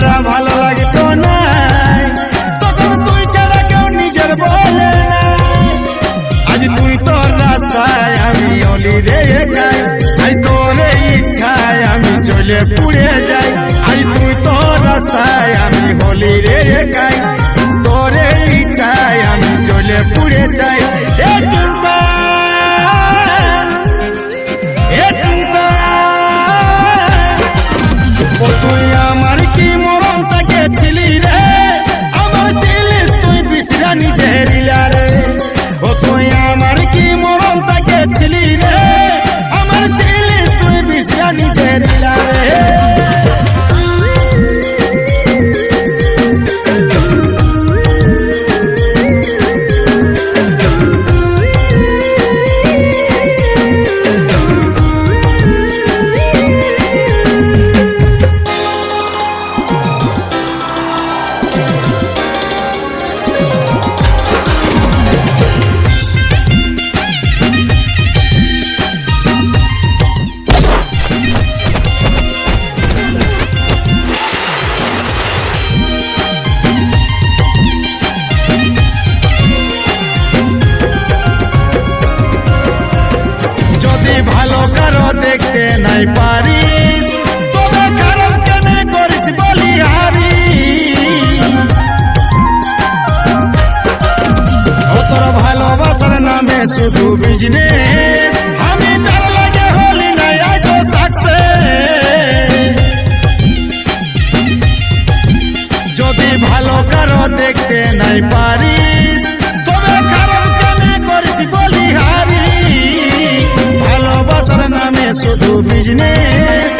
ছাড়া ভালো লাগতো না, তখন তুই ছাড়া কেউ নিজের বলে না। আজ তুই তোর রাস্তায়, আমি অলি রে একাই, আজ তোর ইচ্ছায় আমি জ্বলে পুড়ে যাই। আজ তুই তোর রাস্তায়, আমি হলি রে একাই, তোর ইচ্ছায় আমি জ্বলে পুড়ে যাই। ও তুই আমার কি মরণ তাকে ছিলি রে, আমার ছিলিস তুই বিশ্রা নিজের রে। ও তুই আমার কি মরণ তাকে ছিলি রে, আমার ছিলিস তুই বিশ্রা নিজের রে। ভালো কারো দেখতে নাই পারিস, তবে খারাপ কেন করিস বলিহারি। ও তোর ভালোবাসার নামে শুধু বিজনেস, আমি তার লাগে হলি নাই আজ সাকসেস। যদি ভালো কারো দেখতে নাই পারিস, তবে খারাপ কেন করিস বলিহারি। ভালোবাসার নামে শুধু বিজনেস,